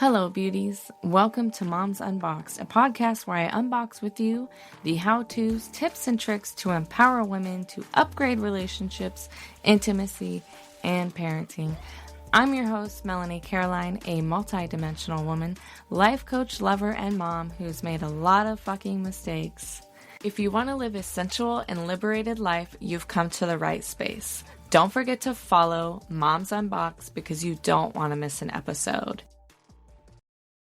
Hello, beauties. Welcome to Moms Unboxed, a podcast where I unbox with you the how-tos, tips, and tricks to empower women to upgrade relationships, intimacy, and parenting. I'm your host, Melanie Carolyn, a multi-dimensional woman, life coach, lover, and mom who's made a lot of fucking mistakes. If you want to live a sensual and liberated life, you've come to the right space. Don't forget to follow Moms Unboxed because you don't want to miss an episode.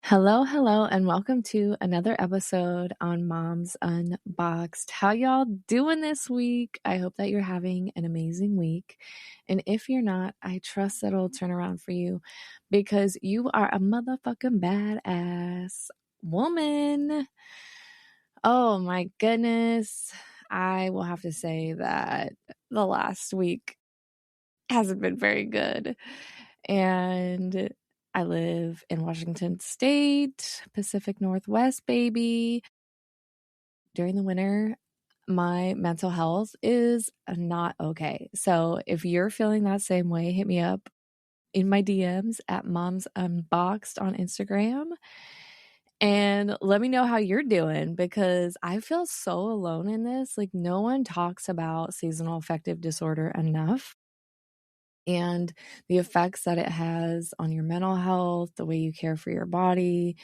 Hello, and welcome to another episode on Moms Unboxed. How y'all doing this week? I hope that you're having an amazing week. And if you're not, I trust that it'll turn around for you because you are a motherfucking badass woman. Oh my goodness. I will have to say that the last week hasn't been very good. And I live in Washington State, Pacific Northwest, baby. During the winter, my mental health is not okay. So if you're feeling that same way, hit me up in my DMs at Moms Unboxed on Instagram. And let me know how you're doing because I feel so alone in this. Like, no one talks about seasonal affective disorder enough. And the effects that it has on your mental health, the way you care for your body,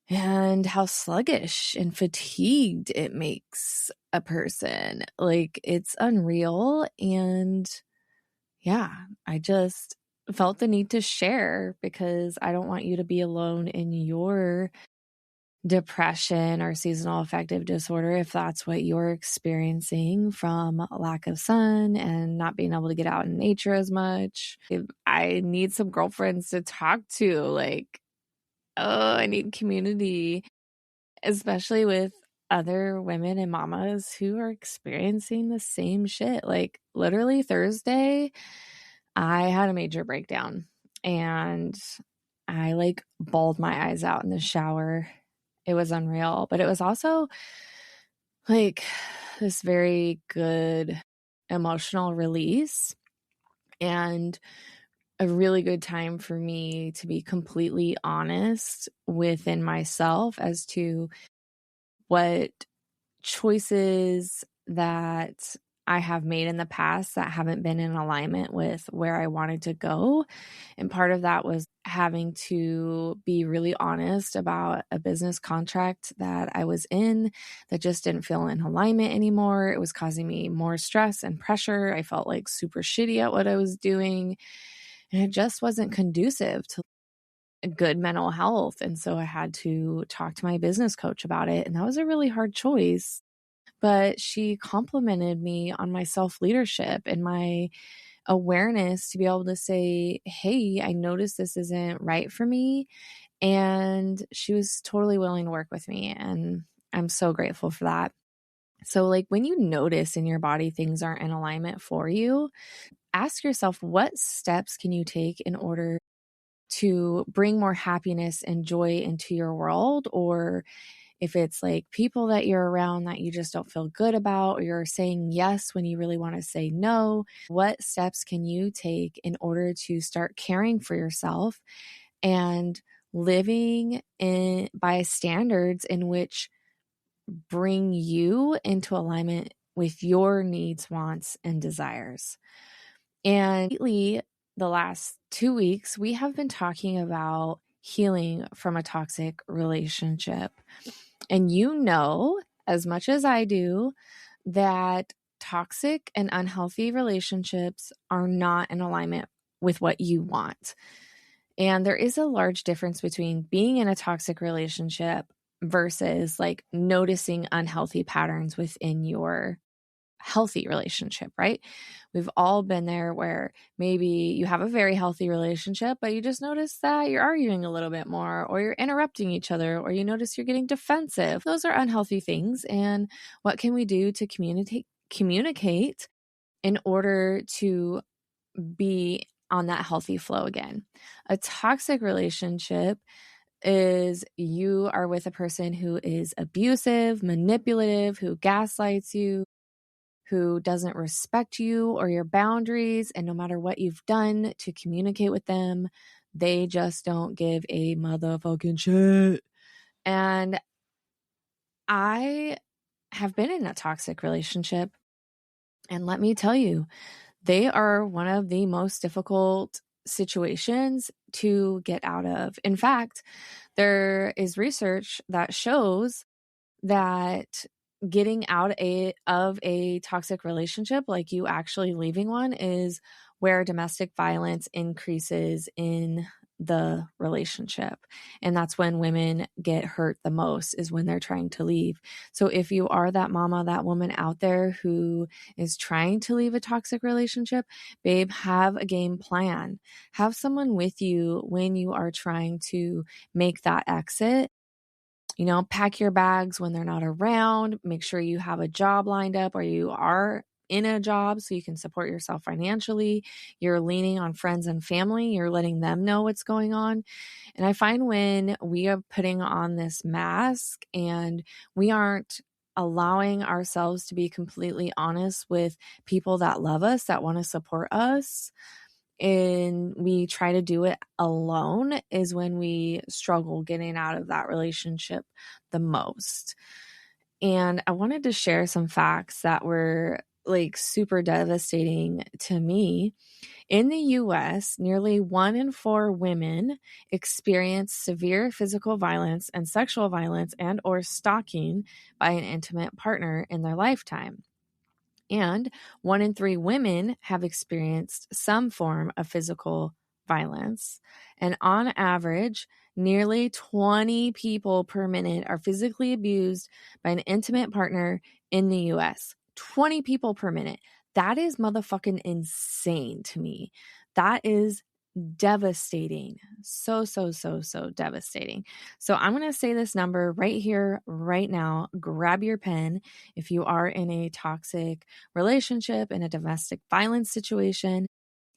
and how sluggish and fatigued it makes a person. Like, it's unreal. And yeah, I just felt the need to share because I don't want you to be alone in your depression or seasonal affective disorder if that's what you're experiencing from lack of sun and not being able to get out in nature as much. I need some girlfriends to talk to. Like, I need community, especially with other women and mamas who are experiencing the same shit. Like, literally Thursday, I had a major breakdown and I bawled my eyes out in the shower. It was unreal, but it was also this very good emotional release and a really good time for me to be completely honest within myself as to what choices that I have made in the past that haven't been in alignment with where I wanted to go. And part of that was having to be really honest about a business contract that I was in that just didn't feel in alignment anymore. It was causing me more stress and pressure. I felt like super shitty at what I was doing. And it just wasn't conducive to good mental health. And so I had to talk to my business coach about it. And that was a really hard choice. But she complimented me on my self-leadership and my awareness to be able to say, hey, I noticed this isn't right for me. And she was totally willing to work with me. And I'm so grateful for that. So when you notice in your body things aren't in alignment for you, ask yourself, what steps can you take in order to bring more happiness and joy into your world? Or if it's people that you're around that you just don't feel good about, or you're saying yes when you really want to say no, what steps can you take in order to start caring for yourself and living by standards in which bring you into alignment with your needs, wants, and desires? And lately, the last 2 weeks, we have been talking about healing from a toxic relationship. And as much as I do, that toxic and unhealthy relationships are not in alignment with what you want. And there is a large difference between being in a toxic relationship versus noticing unhealthy patterns within your healthy relationship, right? We've all been there where maybe you have a very healthy relationship, but you just notice that you're arguing a little bit more, or you're interrupting each other, or you notice you're getting defensive. Those are unhealthy things. And what can we do to communicate in order to be on that healthy flow again? A toxic relationship is you are with a person who is abusive, manipulative, who gaslights you, who doesn't respect you or your boundaries. And no matter what you've done to communicate with them, They just don't give a motherfucking shit. And I have been in a toxic relationship. And let me tell you, they are one of the most difficult situations to get out of. In fact, there is research that shows that getting out of a toxic relationship, like you actually leaving one, is where domestic violence increases in the relationship. And that's when women get hurt the most, is when they're trying to leave. So if you are that mama, that woman out there who is trying to leave a toxic relationship, babe, have a game plan. Have someone with you when you are trying to make that exit. Pack your bags when they're not around. Make sure you have a job lined up, or you are in a job so you can support yourself financially. You're leaning on friends and family. You're letting them know what's going on. And I find when we are putting on this mask and we aren't allowing ourselves to be completely honest with people that love us, that want to support us, and we try to do it alone, is when we struggle getting out of that relationship the most. And I wanted to share some facts that were like super devastating to me. In the US, nearly 1 in 4 women experience severe physical violence and sexual violence and or stalking by an intimate partner in their lifetime. And 1 in 3 women have experienced some form of physical violence. And on average, nearly 20 people per minute are physically abused by an intimate partner in the US. 20 people per minute. That is motherfucking insane to me. That is devastating. So devastating. So I'm going to say this number right here, right now. Grab your pen. If you are in a toxic relationship, in a domestic violence situation,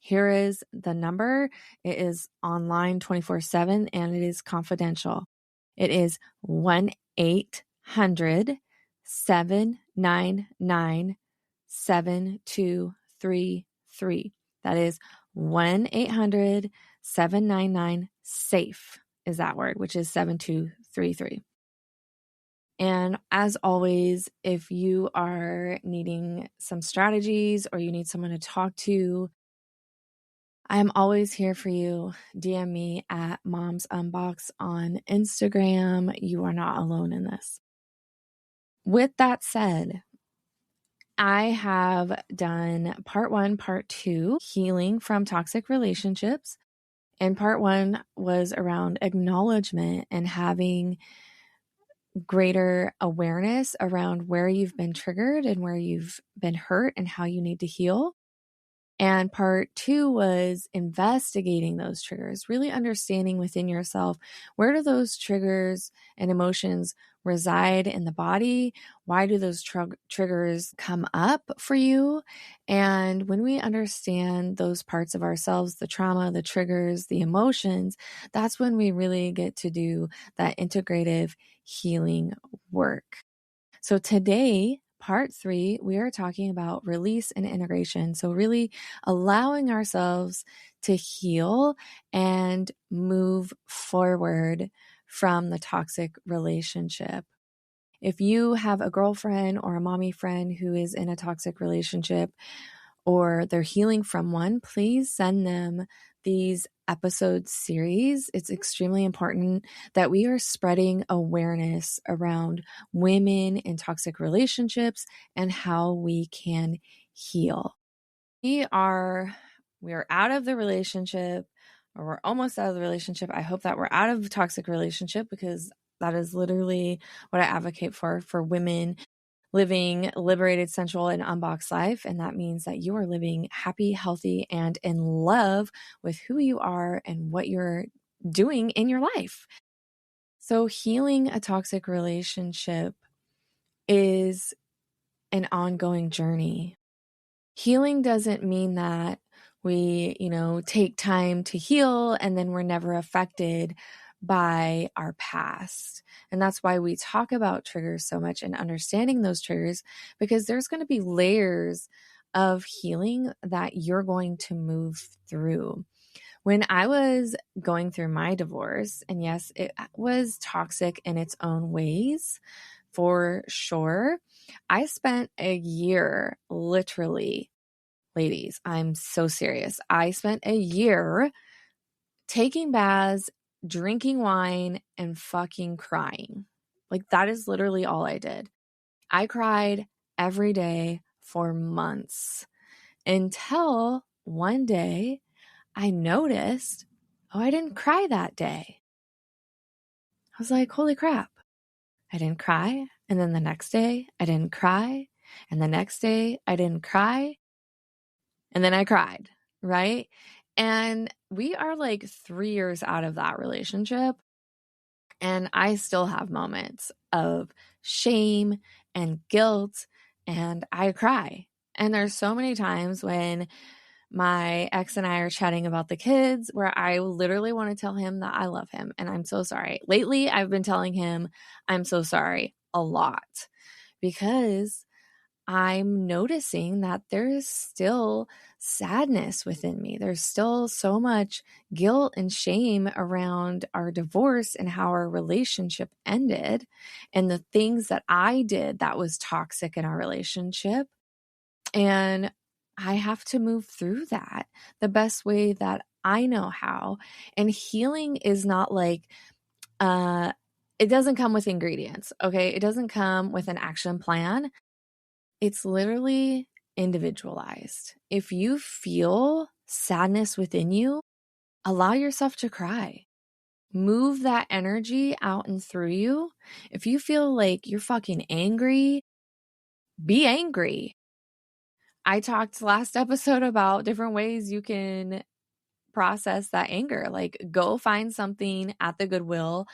here is the number. It is online 24/7 and it is confidential. It is 1-800-799-7233. That is 1-800-799-SAFE is that word, which is 7233. And as always, if you are needing some strategies or you need someone to talk to, I'm always here for you. DM me at Mom's Unbox on Instagram. You are not alone in this. With that said, I have done part 1, part 2, healing from toxic relationships. And part 1 was around acknowledgement and having greater awareness around where you've been triggered and where you've been hurt and how you need to heal. And part 2 was investigating those triggers, really understanding within yourself, where do those triggers and emotions reside in the body? Why do those triggers come up for you? And when we understand those parts of ourselves, the trauma, the triggers, the emotions, that's when we really get to do that integrative healing work. So today, part 3, we are talking about release and integration. So really allowing ourselves to heal and move forward from the toxic relationship. If you have a girlfriend or a mommy friend who is in a toxic relationship, or they're healing from one, please send them these episode series. It's extremely important that we are spreading awareness around women in toxic relationships and how we can heal. We are out of the relationship, or we're almost out of the relationship. I hope that we're out of the toxic relationship, because that is literally what I advocate for women living liberated, sensual, and unboxed life. And that means that you are living happy, healthy, and in love with who you are and what you're doing in your life. So healing a toxic relationship is an ongoing journey. Healing doesn't mean that we, take time to heal and then we're never affected by our past. And that's why we talk about triggers so much and understanding those triggers, because there's going to be layers of healing that you're going to move through. When I was going through my divorce, and yes, it was toxic in its own ways, for sure. I spent a year, literally, ladies, I'm so serious. I spent a year taking baths, drinking wine, and fucking crying. Like, that is literally all I did. I cried every day for months until one day I noticed, oh, I didn't cry that day. I was like, holy crap. I didn't cry. And then the next day, I didn't cry. And the next day, I didn't cry. And then I cried, right? And we are like 3 years out of that relationship. And I still have moments of shame and guilt, and I cry. And there's so many times when my ex and I are chatting about the kids where I literally want to tell him that I love him and I'm so sorry. Lately, I've been telling him I'm so sorry a lot because I'm noticing that there's still sadness within me. There's still so much guilt and shame around our divorce and how our relationship ended and the things that I did that was toxic in our relationship. And I have to move through that the best way that I know how. And healing is not like, it doesn't come with ingredients, okay? It doesn't come with an action plan. It's literally individualized. If you feel sadness within you, allow yourself to cry. Move that energy out and through you. If you feel like you're fucking angry, be angry. I talked last episode about different ways you can process that anger. Like, go find something at the Goodwill,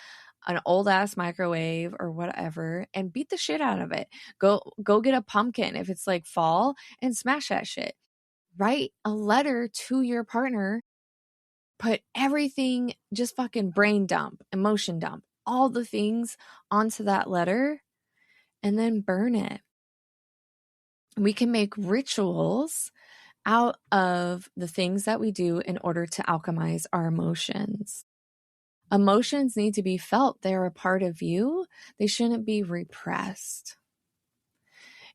an old ass microwave or whatever, and beat the shit out of it. Go get a pumpkin if it's like fall and smash that shit. Write a letter to your partner. Put everything, just fucking brain dump, emotion dump, all the things onto that letter and then burn it. We can make rituals out of the things that we do in order to alchemize our emotions. Emotions need to be felt. They're a part of you. They shouldn't be repressed.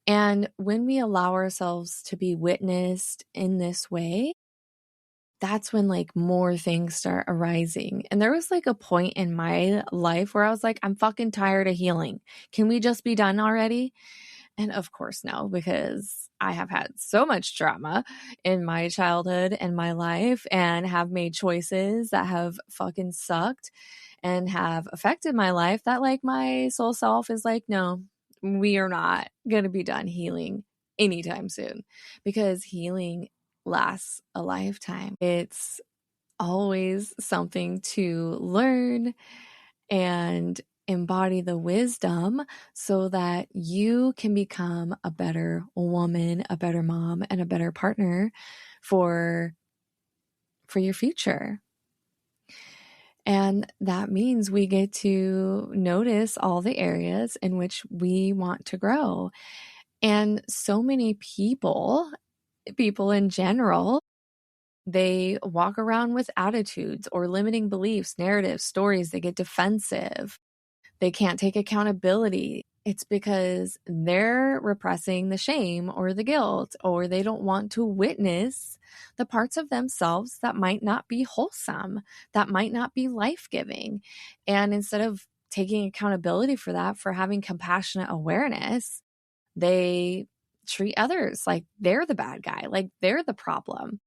And when we allow ourselves to be witnessed in this way, that's when like more things start arising. And there was like a point in my life where I was like, I'm fucking tired of healing. Can we just be done already? And of course, no, because I have had so much trauma in my childhood and my life and have made choices that have fucking sucked and have affected my life that like my soul self is like, no, we are not going to be done healing anytime soon because healing lasts a lifetime. It's always something to learn and embody the wisdom so that you can become a better woman, a better mom, and a better partner for your future. And that means we get to notice all the areas in which we want to grow. And so many people in general, they walk around with attitudes or limiting beliefs, narratives, stories. They get defensive. They can't take accountability. It's because they're repressing the shame or the guilt, or they don't want to witness the parts of themselves that might not be wholesome, that might not be life-giving. And instead of taking accountability for that, for having compassionate awareness, they treat others like they're the bad guy, like they're the problem.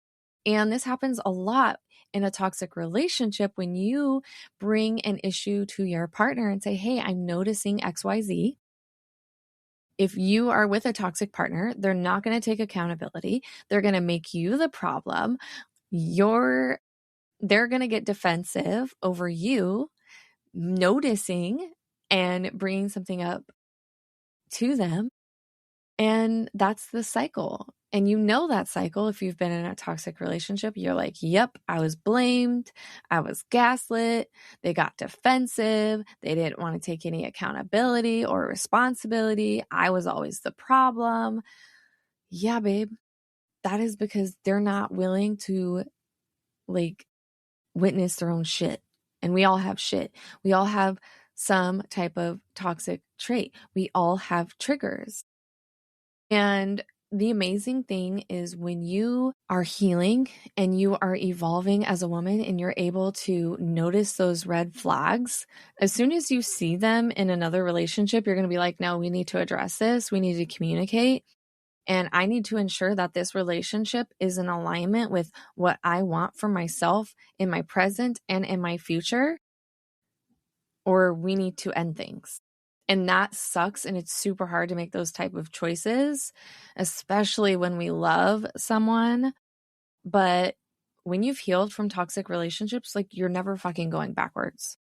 And this happens a lot in a toxic relationship when you bring an issue to your partner and say, hey, I'm noticing XYZ. If you are with a toxic partner, they're not going to take accountability. They're going to make you the problem. They're going to get defensive over you noticing and bringing something up to them. And that's the cycle. And you know that cycle if you've been in a toxic relationship. You're like, yep, I was blamed. I was gaslit. They got defensive. They didn't want to take any accountability or responsibility. I was always the problem. Yeah, babe. That is because they're not willing to like witnessed their own shit. And we all have shit. We all have some type of toxic trait. We all have triggers. And the amazing thing is when you are healing and you are evolving as a woman and you're able to notice those red flags, as soon as you see them in another relationship, you're going to be like, no, we need to address this. We need to communicate. And I need to ensure that this relationship is in alignment with what I want for myself in my present and in my future, or we need to end things. And that sucks. And it's super hard to make those type of choices, especially when we love someone. But when you've healed from toxic relationships, like you're never fucking going backwards.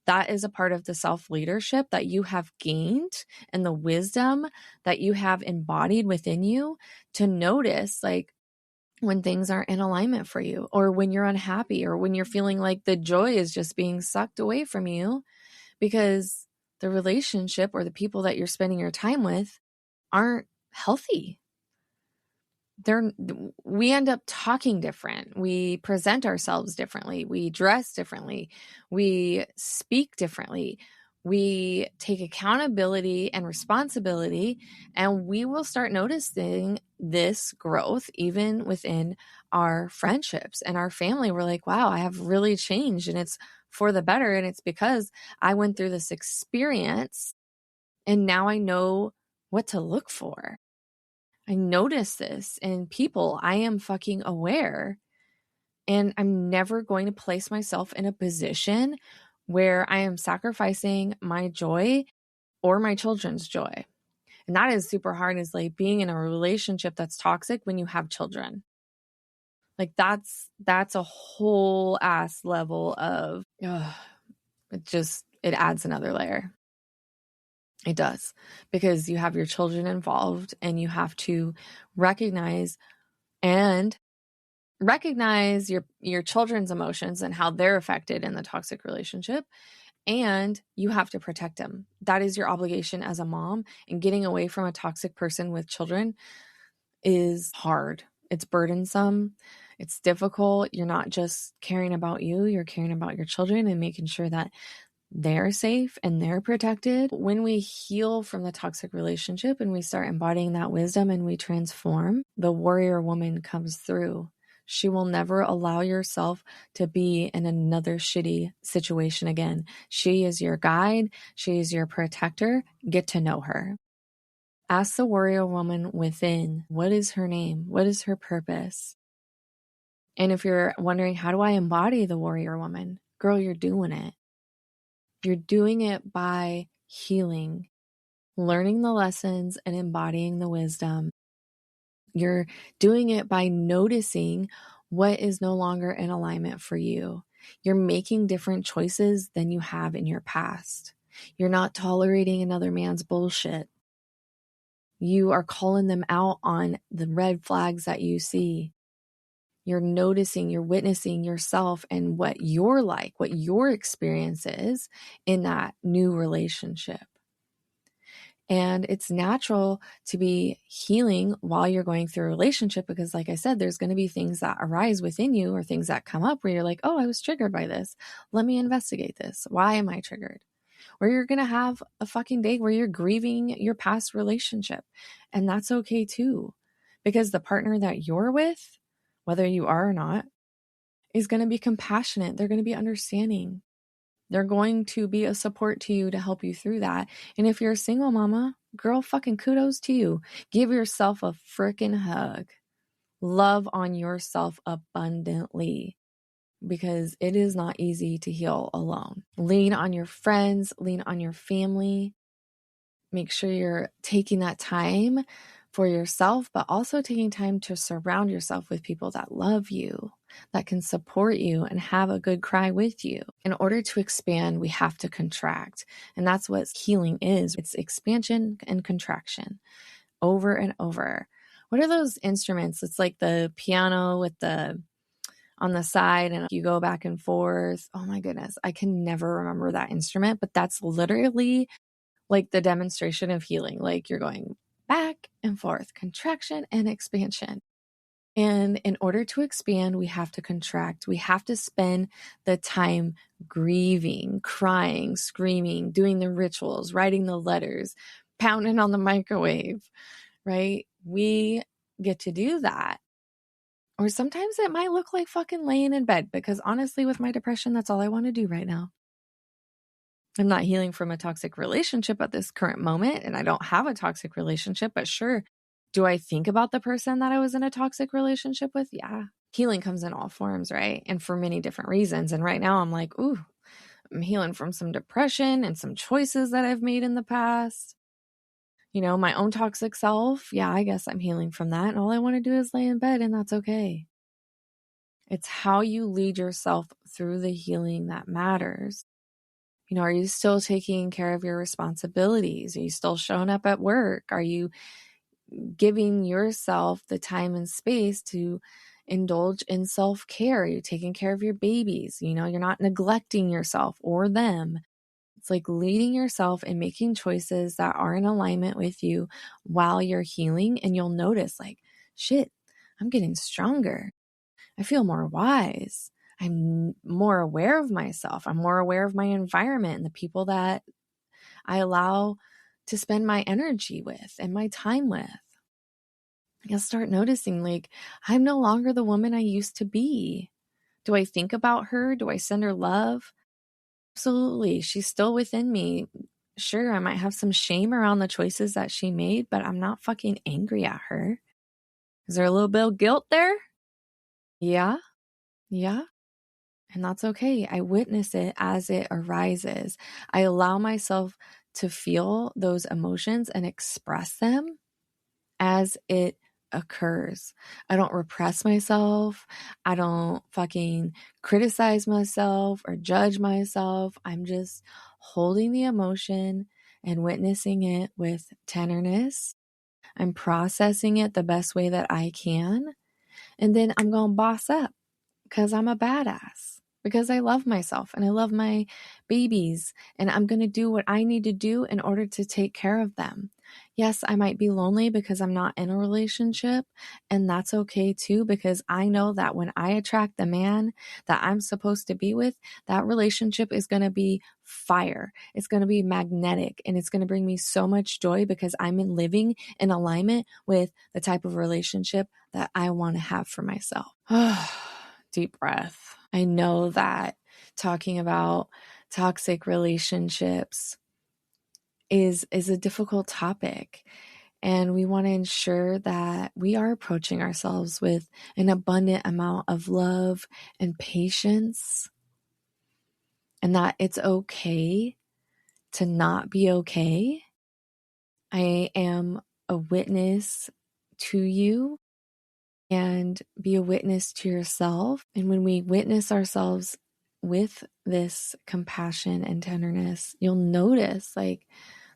That is a part of the self-leadership that you have gained and the wisdom that you have embodied within you to notice, like, when things aren't in alignment for you, or when you're unhappy, or when you're feeling like the joy is just being sucked away from you because the relationship or the people that you're spending your time with aren't healthy. We end up talking different. We present ourselves differently. We dress differently. We speak differently. We take accountability and responsibility, and we will start noticing this growth even within our friendships and our family. We're like, wow, I have really changed, and it's for the better. And it's because I went through this experience and now I know what to look for. I notice this in people. I am fucking aware, and I'm never going to place myself in a position where I am sacrificing my joy or my children's joy. And that is super hard, is like being in a relationship that's toxic when you have children. Like that's a whole ass level of, it adds another layer. It does, because you have your children involved and you have to recognize your children's emotions and how they're affected in the toxic relationship, and you have to protect them. That is your obligation as a mom, and getting away from a toxic person with children is hard. It's burdensome. It's difficult. You're not just caring about you, you're caring about your children and making sure that they're safe and they're protected. When we heal from the toxic relationship and we start embodying that wisdom and we transform, the warrior woman comes through. She will never allow yourself to be in another shitty situation again. She is your guide. She is your protector. Get to know her. Ask the warrior woman within, what is her name? What is her purpose? And if you're wondering, how do I embody the warrior woman? Girl, you're doing it. You're doing it by healing, learning the lessons and embodying the wisdom. You're doing it by noticing what is no longer in alignment for you. You're making different choices than you have in your past. You're not tolerating another man's bullshit. You are calling them out on the red flags that you see. You're noticing, you're witnessing yourself and what you're like, what your experience is in that new relationship. And it's natural to be healing while you're going through a relationship because, like I said, there's going to be things that arise within you or things that come up where you're like, oh, I was triggered by this. Let me investigate this. Why am I triggered? Or you're going to have a fucking day where you're grieving your past relationship. And that's okay too, because the partner that you're with, whether you are or not, is going to be compassionate. They're going to be understanding. They're going to be a support to you to help you through that. And if you're a single mama, girl, fucking kudos to you. Give yourself a freaking hug. Love on yourself abundantly, because it is not easy to heal alone. Lean on your friends, lean on your family. Make sure you're taking that time for yourself, but also taking time to surround yourself with people that love you, that can support you and have a good cry with you. In order to expand, we have to contract. And that's what healing is. It's expansion and contraction over and over. What are those instruments? It's like the piano with on the side and you go back and forth. Oh my goodness. I can never remember that instrument, but that's literally like the demonstration of healing. Like you're going back and forth, contraction and expansion. And in order to expand, we have to contract. We have to spend the time grieving, crying, screaming, doing the rituals, writing the letters, pounding on the microwave, right? We get to do that. Or sometimes it might look like fucking laying in bed, because honestly, with my depression, that's all I want to do right now. I'm not healing from a toxic relationship at this current moment, and I don't have a toxic relationship, but sure, do I think about the person that I was in a toxic relationship with? Yeah. Healing comes in all forms, right? And for many different reasons. And right now I'm like, ooh, I'm healing from some depression and some choices that I've made in the past. You know, my own toxic self. Yeah, I guess I'm healing from that. And all I want to do is lay in bed, and that's okay. It's how you lead yourself through the healing that matters. You know, are you still taking care of your responsibilities? Are you still showing up at work? Are you giving yourself the time and space to indulge in self-care? Are you taking care of your babies? You know, you're not neglecting yourself or them. It's like leading yourself and making choices that are in alignment with you while you're healing. And you'll notice, like, shit, I'm getting stronger. I feel more wise. I'm more aware of myself. I'm more aware of my environment and the people that I allow to spend my energy with and my time with. You'll start noticing, like, I'm no longer the woman I used to be. Do I think about her? Do I send her love? Absolutely. She's still within me. Sure, I might have some shame around the choices that she made, but I'm not fucking angry at her. Is there a little bit of guilt there? Yeah. Yeah. And that's okay. I witness it as it arises. I allow myself to feel those emotions and express them as it occurs. I don't repress myself. I don't fucking criticize myself or judge myself. I'm just holding the emotion and witnessing it with tenderness. I'm processing it the best way that I can. And then I'm going to boss up, because I'm a badass, because I love myself and I love my babies, and I'm going to do what I need to do in order to take care of them. Yes, I might be lonely because I'm not in a relationship, and that's okay too, because I know that when I attract the man that I'm supposed to be with, that relationship is going to be fire. It's going to be magnetic, and it's going to bring me so much joy because I'm living in alignment with the type of relationship that I want to have for myself. Deep breath. I know that talking about toxic relationships is a difficult topic, and we want to ensure that we are approaching ourselves with an abundant amount of love and patience, and that it's okay to not be okay. I am a witness to you, and be a witness to yourself. And when we witness ourselves with this compassion and tenderness, you'll notice, like,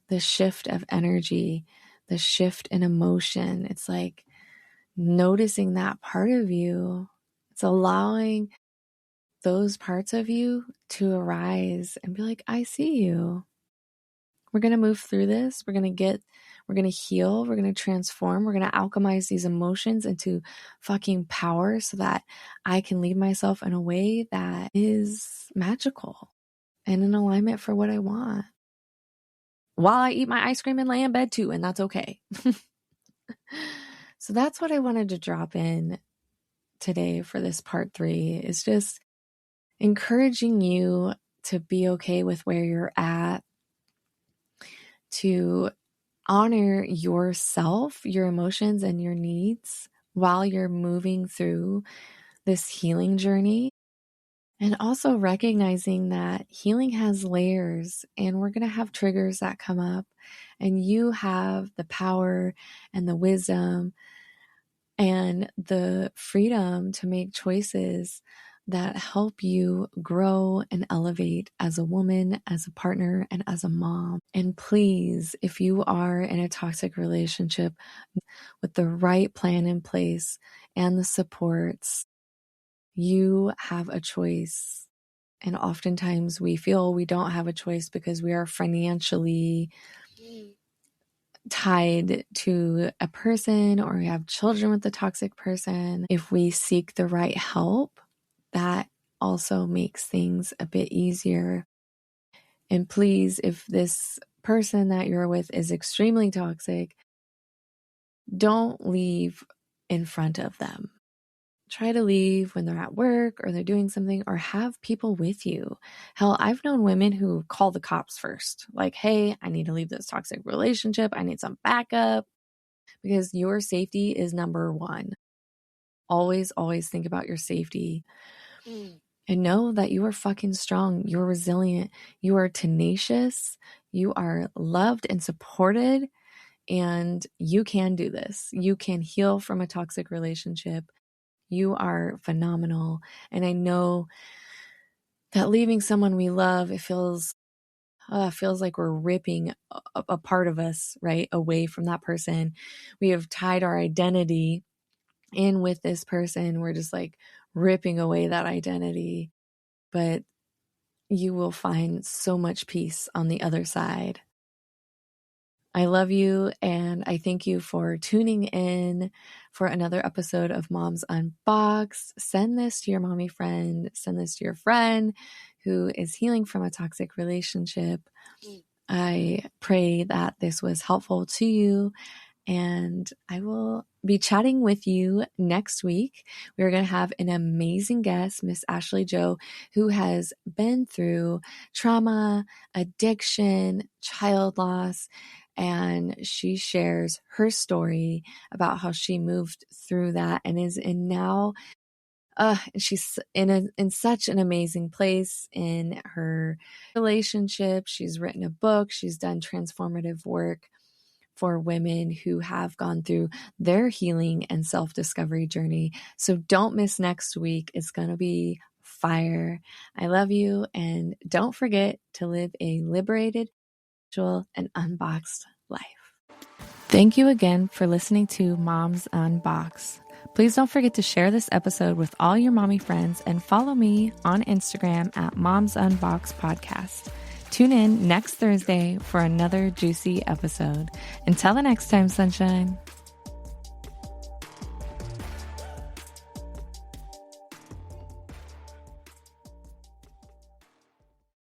the shift of energy, the shift in emotion. It's like noticing that part of you. It's allowing those parts of you to arise and be like, I see you. We're going to move through this. We're going to heal. We're going to transform. We're going to alchemize these emotions into fucking power so that I can lead myself in a way that is magical and in alignment for what I want, while I eat my ice cream and lay in bed too. And that's okay. So that's what I wanted to drop in today for this part 3, is just encouraging you to be okay with where you're at, to honor yourself, your emotions, and your needs while you're moving through this healing journey. And also recognizing that healing has layers, and we're going to have triggers that come up, and you have the power and the wisdom and the freedom to make choices that help you grow and elevate as a woman, as a partner, and as a mom. And please, if you are in a toxic relationship, with the right plan in place and the supports, you have a choice. And oftentimes we feel we don't have a choice because we are financially tied to a person or we have children with a toxic person, if we seek the right help, that also makes things a bit easier. And please, if this person that you're with is extremely toxic, don't leave in front of them. Try to leave when they're at work or they're doing something, or have people with you. Hell, I've known women who call the cops first. Like, hey, I need to leave this toxic relationship. I need some backup, because your safety is number one. Always, always think about your safety. And know that you are fucking strong. You're resilient. You are tenacious. You are loved and supported. And you can do this. You can heal from a toxic relationship. You are phenomenal. And I know that leaving someone we love, it feels like we're ripping a part of us, right, away from that person. We have tied our identity in with this person. We're just like ripping away that identity. But you will find so much peace on the other side. I love you, and I thank you for tuning in for another episode of Moms Unboxed. Send this to your mommy friend. Send this to your friend who is healing from a toxic relationship. I pray that this was helpful to you, and I will be chatting with you next week. We're going to have an amazing guest, Miss Ashley Joe, who has been through trauma, addiction, child loss, and she shares her story about how she moved through that and is in now. She's in such an amazing place in her relationship. She's written a book. She's done transformative work for women who have gone through their healing and self-discovery journey. So don't miss next week. It's going to be fire. I love you. And don't forget to live a liberated, spiritual, and unboxed life. Thank you again for listening to Moms Unboxed. Please don't forget to share this episode with all your mommy friends and follow me on Instagram at Moms Unboxed Podcast. Tune in next Thursday for another juicy episode. Until the next time, sunshine.